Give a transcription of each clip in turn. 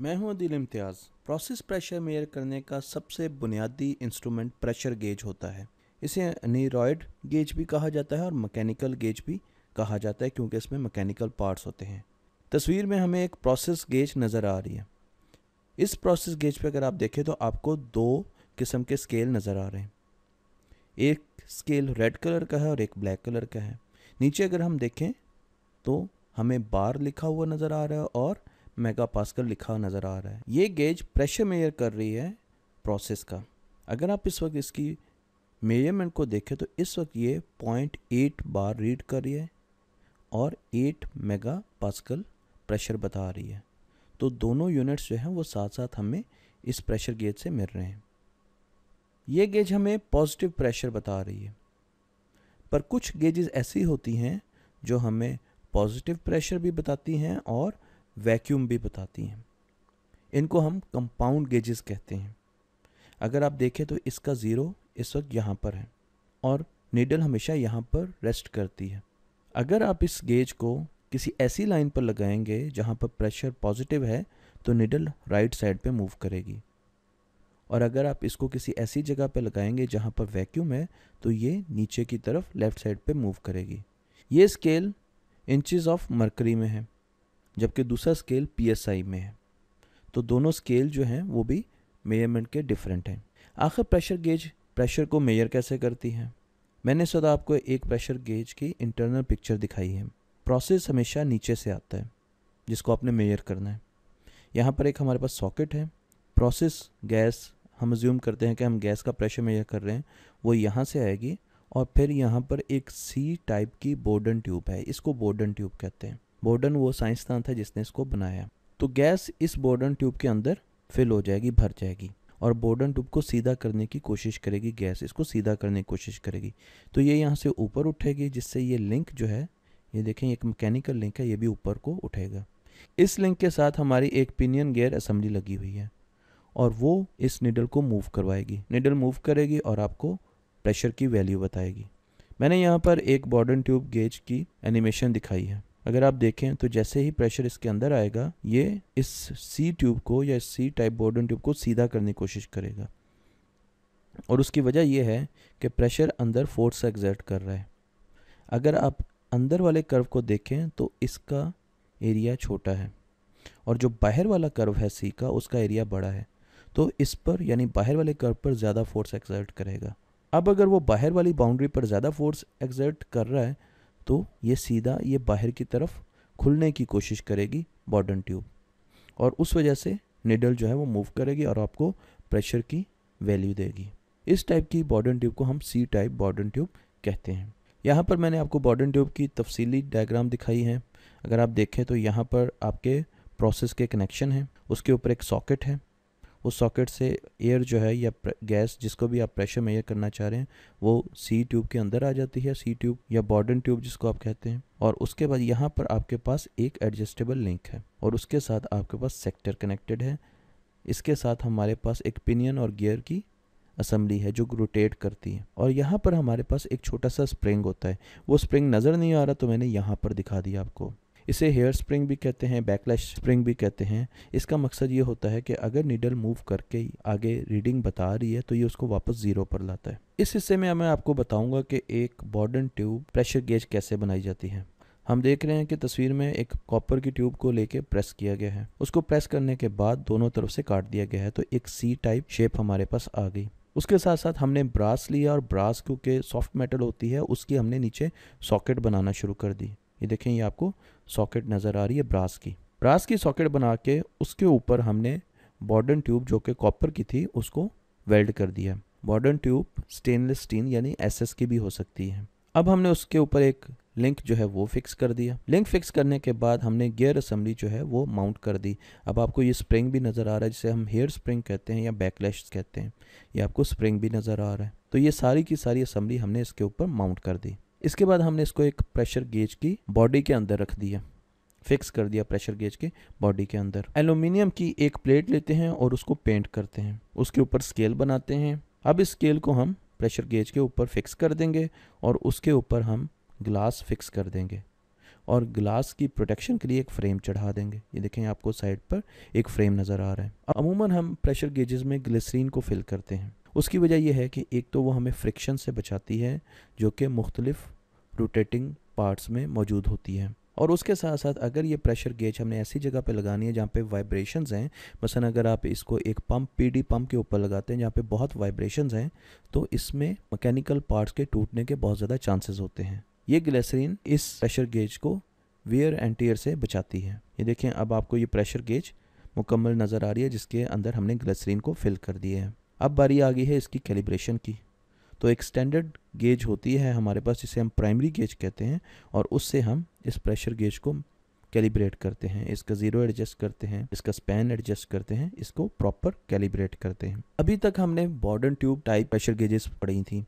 मैं हूं अदिल इम्तियाज़। Process pressure measure करने का सबसे बुनियादी इंस्ट्रूमेंट प्रेशर गेज होता है। इसे एनीरॉयड गेज भी कहा जाता है और मैकेनिकल गेज भी कहा जाता है क्योंकि इसमें मैकेनिकल पार्ट्स होते हैं। तस्वीर में हमें एक प्रोसेस गेज नज़र आ रही है। इस प्रोसेस गेज पे अगर आप देखें तो आपको दो किस्म के स्केल नज़र आ रहे हैं। एक स्केल रेड कलर का है और एक ब्लैक कलर का है। नीचे अगर हम देखें तो हमें बार लिखा हुआ नज़र आ रहा है और मेगा पास्कल लिखा नज़र आ रहा है। ये गेज प्रेशर मेजर कर रही है प्रोसेस का। अगर आप इस वक्त इसकी मेजरमेंट को देखें तो इस वक्त ये 0.8 बार रीड कर रही है और 8 मेगा पास्कल प्रेशर बता रही है। तो दोनों यूनिट्स जो हैं वो साथ साथ हमें इस प्रेशर गेज से मिल रहे हैं। ये गेज हमें पॉजिटिव प्रेशर बता रही है, पर कुछ गेजेस ऐसी होती हैं जो हमें पॉजिटिव प्रेशर भी बताती हैं और वैक्यूम भी बताती हैं। इनको हम कंपाउंड गेजेस कहते हैं। अगर आप देखें तो इसका ज़ीरो इस वक्त यहाँ पर है और नीडल हमेशा यहाँ पर रेस्ट करती है। अगर आप इस गेज को किसी ऐसी लाइन पर लगाएंगे जहाँ पर प्रेशर पॉजिटिव है तो नीडल राइट साइड पे मूव करेगी, और अगर आप इसको किसी ऐसी जगह पर लगाएंगे जहाँ पर वैक्यूम है तो ये नीचे की तरफ लेफ़्ट साइड पे मूव करेगी। ये स्केल इंचेस ऑफ मरकरी में है जबकि दूसरा स्केल PSI में है। तो दोनों स्केल जो हैं वो भी मेजरमेंट के डिफरेंट हैं। आखिर प्रेशर गेज प्रेशर को मेजर कैसे करती है? मैंने सदा आपको एक प्रेशर गेज की इंटरनल पिक्चर दिखाई है। प्रोसेस हमेशा नीचे से आता है जिसको आपने मेजर करना है। यहाँ पर एक हमारे पास सॉकेट है। प्रोसेस गैस, हम अज्यूम करते हैं कि हम गैस का प्रेशर मेजर कर रहे हैं, वो यहाँ से आएगी और फिर यहाँ पर एक C टाइप की बोर्डन ट्यूब है। इसको बोर्डन ट्यूब कहते हैं। बोर्डन वो साइंसदान था जिसने इसको बनाया। तो गैस इस बोर्डन ट्यूब के अंदर फिल हो जाएगी, भर जाएगी, और बोर्डन ट्यूब को सीधा करने की कोशिश करेगी। गैस इसको सीधा करने की कोशिश करेगी तो ये यहाँ से ऊपर उठेगी, जिससे ये लिंक जो है, ये देखें एक मैकेनिकल लिंक है, ये भी ऊपर को उठेगा। इस लिंक के साथ हमारी एक पिनियन गियर असेंबली लगी हुई है और वो इस निडल को मूव करवाएगी। निडल मूव करेगी और आपको प्रेशर की वैल्यू बताएगी। मैंने यहाँ पर एक बोर्डन ट्यूब गेज की एनिमेशन दिखाई है। अगर आप देखें तो जैसे ही प्रेशर इसके अंदर आएगा ये इस C ट्यूब को या C टाइप बोर्डन ट्यूब को सीधा करने की कोशिश करेगा, और उसकी वजह यह है कि प्रेशर अंदर फोर्स एक्सर्ट कर रहा है। अगर आप अंदर वाले कर्व को देखें तो इसका एरिया छोटा है और जो बाहर वाला कर्व है C का, उसका एरिया बड़ा है। तो इस पर यानी बाहर वाले कर्व पर ज़्यादा फोर्स एक्सर्ट करेगा। अब अगर वो बाहर वाली बाउंड्री पर ज़्यादा फोर्स एक्सर्ट कर रहा है तो ये सीधा ये बाहर की तरफ खुलने की कोशिश करेगी बोर्डन ट्यूब, और उस वजह से निडल जो है वो मूव करेगी और आपको प्रेशर की वैल्यू देगी। इस टाइप की बोर्डन ट्यूब को हम C टाइप बोर्डन ट्यूब कहते हैं। यहाँ पर मैंने आपको बोर्डन ट्यूब की तफसीली डायग्राम दिखाई है। अगर आप देखें तो यहाँ पर आपके प्रोसेस के कनेक्शन हैं, उसके ऊपर एक सॉकेट है। उस सॉकेट से एयर जो है या गैस जिसको भी आप प्रेशर मेजर करना चाह रहे हैं वो C ट्यूब के अंदर आ जाती है, C ट्यूब या बोर्डन ट्यूब जिसको आप कहते हैं। और उसके बाद यहाँ पर आपके पास एक एडजस्टेबल लिंक है और उसके साथ आपके पास सेक्टर कनेक्टेड है। इसके साथ हमारे पास एक पिनियन और गियर की असेंबली है जो रोटेट करती है, और यहाँ पर हमारे पास एक छोटा सा स्प्रिंग होता है। वो स्प्रिंग नज़र नहीं आ रहा तो मैंने यहाँ पर दिखा दिया आपको। इसे हेयर स्प्रिंग भी कहते हैं, बैकलैश स्प्रिंग भी कहते हैं। इसका मकसद ये होता है कि अगर नीडल मूव करके आगे रीडिंग बता रही है तो ये उसको वापस ज़ीरो पर लाता है। इस हिस्से में मैं आपको बताऊंगा कि एक बोर्डन ट्यूब प्रेशर गेज कैसे बनाई जाती है। हम देख रहे हैं कि तस्वीर में एक कॉपर की ट्यूब को लेके प्रेस किया गया है। उसको प्रेस करने के बाद दोनों तरफ से काट दिया गया है तो एक C टाइप शेप हमारे पास आ गई। उसके साथ साथ हमने ब्रास लिया और ब्रास क्योंकि सॉफ्ट मेटल होती है उसकी हमने नीचे सॉकेट बनाना शुरू कर दी। ये देखें, ये आपको सॉकेट नज़र आ रही है ब्रास की सॉकेट बना के उसके ऊपर हमने बोर्डन ट्यूब जो कि कॉपर की थी उसको वेल्ड कर दिया। बोर्डन ट्यूब स्टेनलेस स्टील यानी SS की भी हो सकती है। अब हमने उसके ऊपर एक लिंक जो है वो फिक्स कर दिया। लिंक फिक्स करने के बाद हमने गियर असेंबली जो है वो माउंट कर दी। अब आपको ये स्प्रिंग भी नज़र आ रहा है जिसे हम हेयर स्प्रिंग कहते हैं या बैकलैश कहते हैं। ये आपको स्प्रिंग भी नज़र आ रहा है। तो ये सारी की सारी असेंबली हमने इसके ऊपर माउंट कर दी। इसके बाद हमने इसको एक प्रेशर गेज की बॉडी के अंदर रख दिया, फिक्स कर दिया प्रेशर गेज के बॉडी के अंदर। एल्यूमिनियम की एक प्लेट लेते हैं और उसको पेंट करते हैं, उसके ऊपर स्केल बनाते हैं। अब इस स्केल को हम प्रेशर गेज के ऊपर फिक्स कर देंगे और उसके ऊपर हम ग्लास फिक्स कर देंगे और ग्लास की प्रोटेक्शन के लिए एक फ्रेम चढ़ा देंगे। ये देखें आपको साइड पर एक फ्रेम नज़र आ रहा है। अमूमन हम प्रेशर गेजेस में ग्लिसरीन को फिल करते हैं। उसकी वजह यह है कि एक तो वो हमें फ्रिक्शन से बचाती है जो कि मुख्तलिफ रोटेटिंग पार्ट्स में मौजूद होती है, और उसके साथ साथ अगर ये प्रेशर गेज हमने ऐसी जगह पे लगानी है जहाँ पे वाइब्रेशंस हैं, मसलन अगर आप इसको एक पंप पीडी पंप के ऊपर लगाते हैं जहाँ पे बहुत वाइब्रेशंस हैं, तो इसमें मैकेनिकल पार्ट्स के टूटने के बहुत ज़्यादा चांसेस होते हैं। ये ग्लिसरीन इस प्रेशर गेज को वियर एंड टियर से बचाती है। ये देखें अब आपको ये प्रेशर गेज मुकम्मल नज़र आ रही है जिसके अंदर हमने ग्लिसरीन को फिल कर दिए है। अब बारी आ गई है इसकी कैलिब्रेशन की। तो एक स्टैंडर्ड गेज होती है हमारे पास जिसे हम प्राइमरी गेज कहते हैं, और उससे हम इस प्रेशर गेज को कैलिब्रेट करते हैं, इसका ज़ीरो एडजस्ट करते हैं, इसका स्पैन एडजस्ट करते हैं, इसको प्रॉपर कैलिब्रेट करते हैं। अभी तक हमने बॉर्डन ट्यूब टाइप प्रेशर गेजेस पढ़ी थी।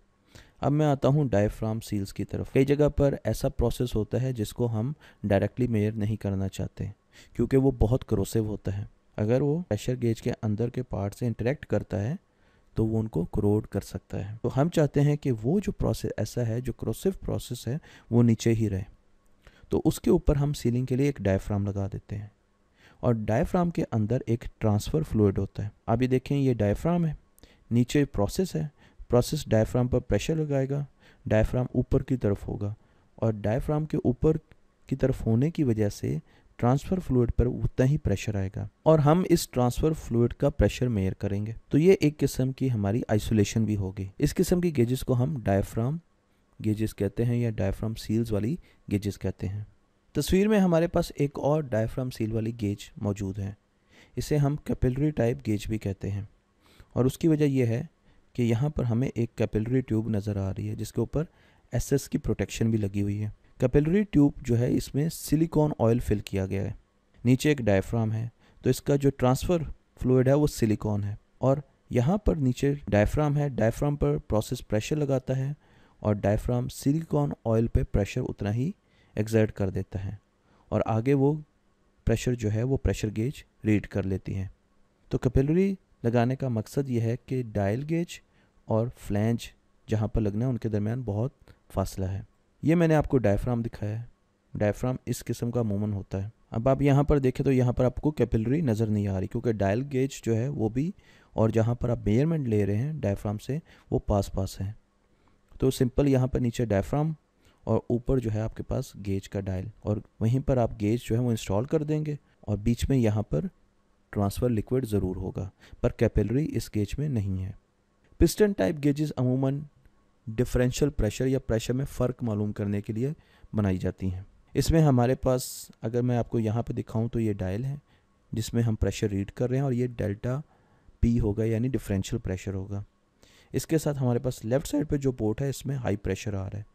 अब मैं आता हूँ डायफ्राम सील्स की तरफ। कई जगह पर ऐसा प्रोसेस होता है जिसको हम डायरेक्टली मेजर नहीं करना चाहते क्योंकि वो बहुत करोसिव होता है। अगर वो प्रेशर गेज के अंदर के पार्ट से इंटरेक्ट करता है तो वो उनको करोड कर सकता है। तो हम चाहते हैं कि वो जो प्रोसेस ऐसा है जो करोसिव प्रोसेस है वो नीचे ही रहे, तो उसके ऊपर हम सीलिंग के लिए एक डायफ्राम लगा देते हैं, और डायफ्राम के अंदर एक ट्रांसफ़र फ्लूइड होता है। आप ये देखें ये डायफ्राम है, नीचे प्रोसेस है, प्रोसेस डायफ्राम पर प्रेशर लगाएगा, डायफ्राम ऊपर की तरफ होगा, और डायफ्राम के ऊपर की तरफ होने की वजह से ट्रांसफ़र फ्लूइड पर उतना ही प्रेशर आएगा, और हम इस ट्रांसफ़र फ्लूइड का प्रेशर मेजर करेंगे। तो ये एक किस्म की हमारी आइसोलेशन भी होगी। इस किस्म की गेजेस को हम डायफ्राम गेजेस कहते हैं या डायफ्राम सील्स वाली गेजेस कहते हैं। तस्वीर में हमारे पास एक और डायफ्राम सील वाली गेज मौजूद है। इसे हम कैपिलरी टाइप गेज भी कहते हैं, और उसकी वजह यह है कि यहाँ पर हमें एक कैपिलरी ट्यूब नज़र आ रही है जिसके ऊपर एसएस की प्रोटेक्शन भी लगी हुई है। कैपिलरी ट्यूब जो है इसमें सिलिकॉन ऑयल फिल किया गया है, नीचे एक डायफ्राम है, तो इसका जो ट्रांसफ़र फ्लूइड है वो सिलिकॉन है, और यहाँ पर नीचे डायफ्राम है, डायफ्राम पर प्रोसेस प्रेशर लगाता है, और डायफ्राम सिलिकॉन ऑयल पे प्रेशर उतना ही एक्सर्ट कर देता है, और आगे वो प्रेशर जो है वो प्रेशर गेज रीड कर लेती है। तो कैपिलरी लगाने का मकसद ये है कि डायल गेज और फ्लैंज जहाँ पर लगना है उनके दरमियान बहुत फासला है। ये मैंने आपको डायफ्राम दिखाया है। डायफ्राम इस किस्म का अमूमन होता है। अब आप यहाँ पर देखें तो यहाँ पर आपको कैपिलरी नज़र नहीं आ रही क्योंकि डायल गेज जो है वो भी, और जहाँ पर आप मेजरमेंट ले रहे हैं डायफ्राम से, वो पास पास है। तो सिंपल यहाँ पर नीचे डायफ्राम और ऊपर जो है आपके पास गेज का डायल, और वहीं पर आप गेज जो है वो इंस्टॉल कर देंगे, और बीच में यहाँ पर ट्रांसफ़र लिक्विड ज़रूर होगा, पर कैपिलरी इस गेज में नहीं है। पिस्टन टाइप गेजेस अमूमन डिफरेंशियल प्रेशर या प्रेशर में फ़र्क मालूम करने के लिए बनाई जाती हैं। इसमें हमारे पास, अगर मैं आपको यहाँ पे दिखाऊं तो ये डायल है जिसमें हम प्रेशर रीड कर रहे हैं, और ये डेल्टा पी होगा यानी डिफरेंशियल प्रेशर होगा। इसके साथ हमारे पास लेफ़्ट साइड पे जो पोर्ट है इसमें हाई प्रेशर आ रहा है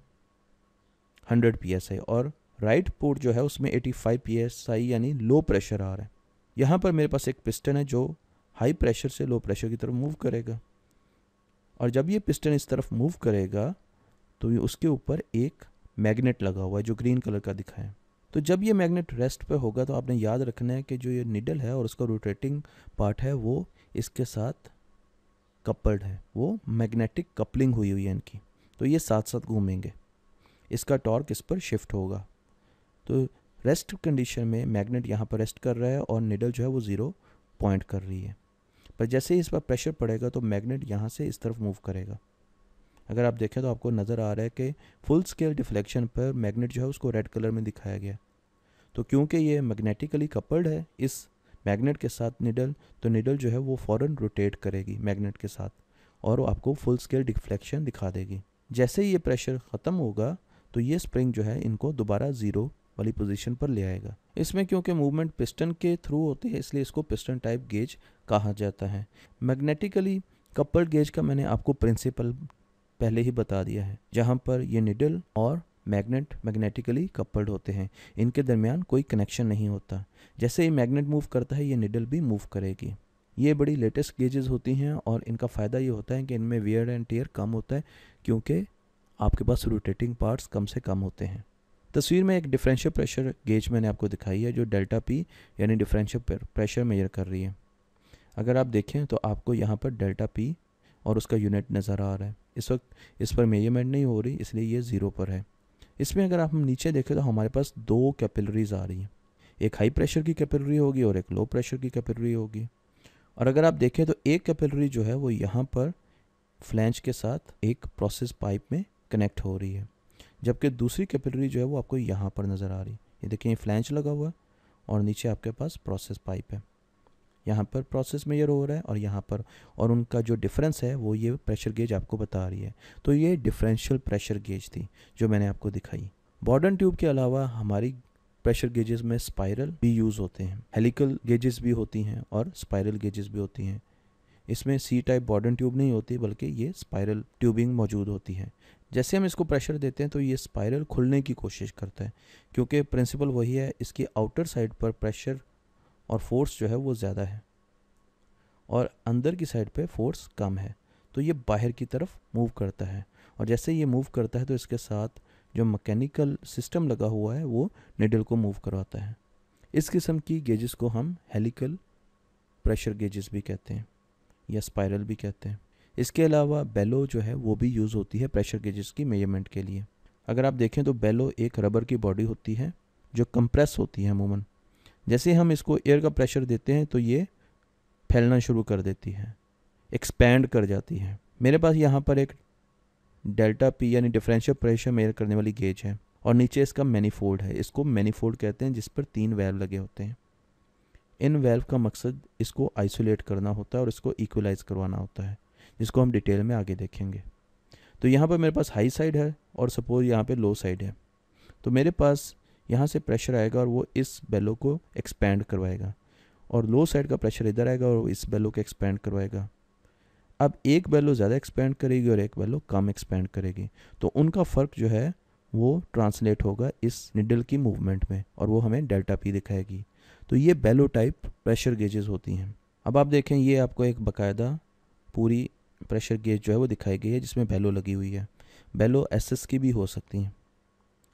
100 PSI, और राइट पोर्ट जो है उसमें 85 PSI यानी लो प्रेशर आ रहा है। यहाँ पर मेरे पास एक पिस्टन है जो हाई प्रेशर से लो प्रेशर की तरफ मूव करेगा, और जब ये पिस्टन इस तरफ मूव करेगा तो ये उसके ऊपर एक मैग्नेट लगा हुआ है जो ग्रीन कलर का दिखा है। तो जब ये मैग्नेट रेस्ट पे होगा तो आपने याद रखना है कि जो ये निडल है और उसका रोटेटिंग पार्ट है वो इसके साथ कपल्ड है, वो मैग्नेटिक कपलिंग हुई हुई है इनकी, तो ये साथ साथ घूमेंगे, इसका टॉर्क इस पर शिफ्ट होगा। तो रेस्ट कंडीशन में मैग्नेट यहाँ पर रेस्ट कर रहा है और निडल जो है वो ज़ीरो पॉइंट कर रही है, पर जैसे ही इस पर प्रेशर पड़ेगा तो मैग्नेट यहाँ से इस तरफ मूव करेगा। अगर आप देखें तो आपको नज़र आ रहा है कि फुल स्केल डिफ्लेक्शन पर मैग्नेट जो है उसको रेड कलर में दिखाया गया। तो क्योंकि ये मैग्नेटिकली कपल्ड है इस मैग्नेट के साथ निडल, तो निडल जो है वो फ़ौरन रोटेट करेगी मैग्नेट के साथ और वो आपको फुल स्केल डिफ्लेक्शन दिखा देगी। जैसे ही ये प्रेशर ख़त्म होगा तो ये स्प्रिंग जो है इनको दोबारा ज़ीरो वाली पोजीशन पर ले आएगा। इसमें क्योंकि मूवमेंट पिस्टन के थ्रू होती है इसलिए इसको पिस्टन टाइप गेज कहा जाता है। मैग्नेटिकली कपल्ड गेज का मैंने आपको प्रिंसिपल पहले ही बता दिया है, जहाँ पर ये निडल और मैग्नेट मैग्नेटिकली कपल्ड होते हैं, इनके दरमियान कोई कनेक्शन नहीं होता। जैसे ही मैग्नेट मूव करता है ये निडल भी मूव करेगी। ये बड़ी लेटेस्ट गेजेस होती हैं और इनका फ़ायदा ये होता है कि इनमें वियर एंड टियर कम होता है क्योंकि आपके पास रोटेटिंग पार्ट्स कम से कम होते हैं। तस्वीर में एक डिफरेंशियल प्रेशर गेज मैंने आपको दिखाई है जो डेल्टा पी यानी डिफरेंशियल प्रेशर मेजर कर रही है। अगर आप देखें तो आपको यहाँ पर डेल्टा पी और उसका यूनिट नज़र आ रहा है। इस वक्त इस पर मेजरमेंट नहीं हो रही इसलिए ये ज़ीरो पर है। इसमें अगर आप हम नीचे देखें तो हमारे पास 2 कैपिलरीज आ रही हैं, एक हाई प्रेशर की कैपिलरी होगी और एक लो प्रेशर की कैपिलरी होगी। और अगर आप देखें तो एक कैपिलरी जो है वो यहाँ पर फ्लैंज के साथ एक प्रोसेस पाइप में कनेक्ट हो रही है, जबकि दूसरी कैपिलरी जो है वो आपको यहाँ पर नज़र आ रही है। ये देखिए, फ्लैंज लगा हुआ है और नीचे आपके पास प्रोसेस पाइप है। यहाँ पर प्रोसेस मेजर हो रहा है और यहाँ पर, और उनका जो डिफरेंस है वो ये प्रेशर गेज आपको बता रही है। तो ये डिफरेंशियल प्रेशर गेज थी जो मैंने आपको दिखाई। बॉर्डन ट्यूब के अलावा हमारी प्रेशर गेजेस में स्पाइरल भी यूज़ होते हैं, हेलिकल गेजेस भी होती हैं और स्पाइरल गेजेस भी होती हैं। इसमें सी टाइप बॉर्डन ट्यूब नहीं होती, बल्कि ये स्पाइरल ट्यूबिंग मौजूद होती है। जैसे हम इसको प्रेशर देते हैं तो ये स्पाइरल खुलने की कोशिश करता है, क्योंकि प्रिंसिपल वही है, इसकी आउटर साइड पर प्रेशर और फोर्स जो है वो ज़्यादा है और अंदर की साइड पे फोर्स कम है, तो ये बाहर की तरफ मूव करता है। और जैसे ये मूव करता है तो इसके साथ जो मैकेनिकल सिस्टम लगा हुआ है वो निडल को मूव करवाता है। इस किस्म की गेजेस को हम हेलिकल प्रेशर गेजेस भी कहते हैं या स्पाइरल भी कहते हैं। इसके अलावा बेलो जो है वो भी यूज़ होती है प्रेशर गेजेस की मेजरमेंट के लिए। अगर आप देखें तो बेलो एक रबर की बॉडी होती है जो कंप्रेस होती है अमूमन। जैसे हम इसको एयर का प्रेशर देते हैं तो ये फैलना शुरू कर देती है, एक्सपैंड कर जाती है। मेरे पास यहाँ पर एक डेल्टा पी यानी डिफरेंशियल प्रेशर मेजर करने वाली गेज है और नीचे इसका मैनीफोल्ड है। इसको मैनीफोल्ड कहते हैं, जिस पर 3 वेल्व लगे होते हैं। इन वेल्व का मकसद इसको आइसोलेट करना होता है और इसको इक्वलाइज करवाना होता है, जिसको हम डिटेल में आगे देखेंगे। तो यहाँ पर मेरे पास हाई साइड है और सपोज यहाँ पे लो साइड है, तो मेरे पास यहाँ से प्रेशर आएगा और वो इस बेलो को एक्सपैंड करवाएगा, और लो साइड का प्रेशर इधर आएगा और इस बेलो को एक्सपैंड करवाएगा। अब एक बेलो ज़्यादा एक्सपैंड करेगी और एक बेलो कम एक्सपैंड करेगी, तो उनका फ़र्क जो है वो ट्रांसलेट होगा इस निडल की मूवमेंट में और वो हमें डेल्टा पी दिखाएगी। तो ये बेलो टाइप प्रेशर गेजेस होती हैं। अब आप देखें, ये आपको एक बाकायदा पूरी प्रेशर गेज जो है वो दिखाई गई है जिसमें बेलो लगी हुई है। बेलो एसएस की भी हो सकती हैं।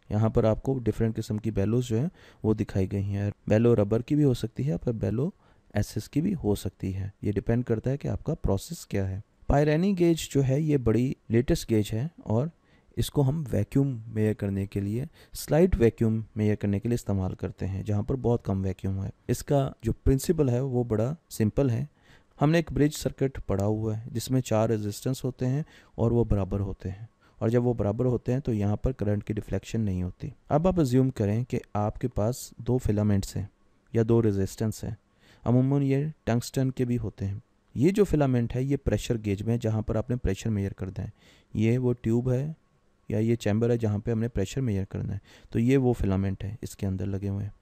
यहाँ पर आपको डिफरेंट किस्म की बेलोस जो है वो दिखाई गई हैं। बेलो रबर की भी हो सकती है, पर बेलो एसएस की भी हो सकती है। ये डिपेंड करता है कि आपका प्रोसेस क्या है। पायरेनी गेज जो है ये बड़ी लेटेस्ट गेज है और इसको हम वैक्यूम मेजर करने के लिए, स्लाइट वैक्यूम मेजर करने के लिए इस्तेमाल करते हैं, जहाँ पर बहुत कम वैक्यूम है। इसका जो प्रिंसिपल है वो बड़ा सिंपल है। हमने एक ब्रिज सर्किट पढ़ा हुआ है जिसमें 4 रेजिस्टेंस होते हैं और वो बराबर होते हैं, और जब वो बराबर होते हैं तो यहाँ पर करंट की डिफ्लेक्शन नहीं होती। अब आप अज्यूम करें कि आपके पास 2 फिलामेंट्स हैं या 2 रेजिस्टेंस हैं। अमूमन ये टंगस्टन के भी होते हैं। ये जो फिलामेंट है ये प्रेशर गेज में, जहाँ पर आपने प्रेशर मेजर करना है। ये वो ट्यूब है या ये चैम्बर है जहाँ पे हमने प्रेशर मेजर करना है। तो ये वो फिलामेंट है इसके अंदर लगे हुए हैं।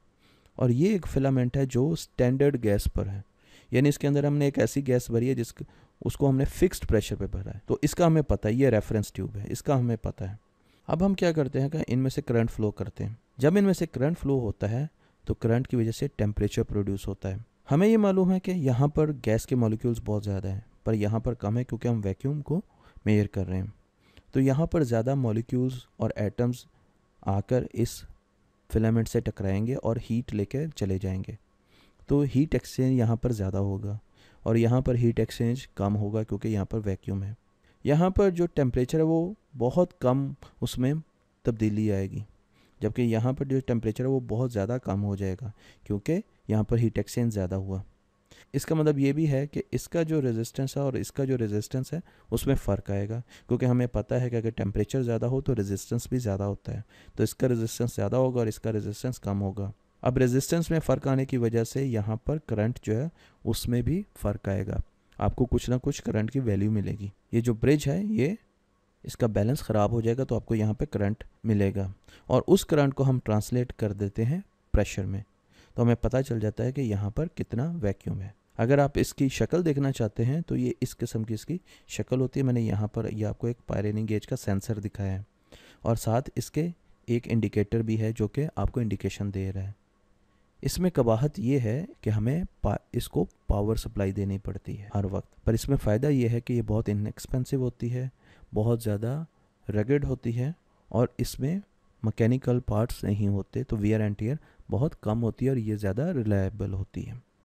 और ये एक फिलामेंट है जो स्टैंडर्ड गैस पर है, यानी इसके अंदर हमने एक ऐसी गैस भरी है उसको हमने फिक्स्ड प्रेशर पे भरा है। तो इसका हमें पता है, ये रेफरेंस ट्यूब है, इसका हमें पता है। अब हम क्या करते हैं कि इनमें से करंट फ्लो करते हैं। जब इनमें से करंट फ्लो होता है तो करंट की वजह से टेम्परेचर प्रोड्यूस होता है। हमें ये मालूम है कि यहाँ पर गैस के मॉलिक्यूल्स बहुत ज़्यादा हैं, पर यहाँ पर कम है क्योंकि हम वैक्यूम को मेजर कर रहे हैं। तो यहाँ पर ज़्यादा मॉलिक्यूल्स और एटम्स आकर इस फिलामेंट से टकराएंगे और हीट लेकर चले जाएंगे। तो हीट एक्सचेंज यहाँ पर ज़्यादा होगा और यहाँ पर हीट एक्सचेंज कम होगा क्योंकि यहाँ पर वैक्यूम है। यहाँ पर जो टेम्परेचर है वो बहुत कम, उसमें तब्दीली आएगी, जबकि यहाँ पर जो टेम्परेचर है वो बहुत ज़्यादा कम हो जाएगा क्योंकि यहाँ पर हीट एक्सचेंज ज़्यादा हुआ। इसका मतलब ये भी है कि इसका जो रेजिस्टेंस है और इसका जो रेजिस्टेंस है उसमें फ़र्क आएगा, क्योंकि हमें पता है कि अगर टेम्परेचर ज़्यादा हो तो रेजिस्टेंस भी ज़्यादा होता है। तो इसका रेजिस्टेंस ज़्यादा होगा और इसका रेजिस्टेंस कम होगा। अब रेजिस्टेंस में फ़र्क आने की वजह से यहाँ पर करंट जो है उसमें भी फ़र्क आएगा, आपको कुछ ना कुछ करंट की वैल्यू मिलेगी। ये जो ब्रिज है ये इसका बैलेंस ख़राब हो जाएगा तो आपको यहाँ पे करंट मिलेगा और उस करंट को हम ट्रांसलेट कर देते हैं प्रेशर में, तो हमें पता चल जाता है कि यहाँ पर कितना वैक्यूम है। अगर आप इसकी शक्ल देखना चाहते हैं तो ये इस किस्म की इसकी शक्ल होती है। मैंने यहाँ पर ये आपको एक पायरेनी गेज का सेंसर दिखाया है और साथ इसके एक इंडिकेटर भी है जो कि आपको इंडिकेशन दे रहा है। इसमें कबाहत ये है कि हमें इसको पावर सप्लाई देनी पड़ती है हर वक्त, पर इसमें फ़ायदा ये है कि ये बहुत इनएक्सपेंसिव होती है, बहुत ज़्यादा रगड होती है और इसमें मैकेनिकल पार्ट्स नहीं होते, तो वियर एंड टियर बहुत कम होती है और ये ज़्यादा रिलायबल होती है।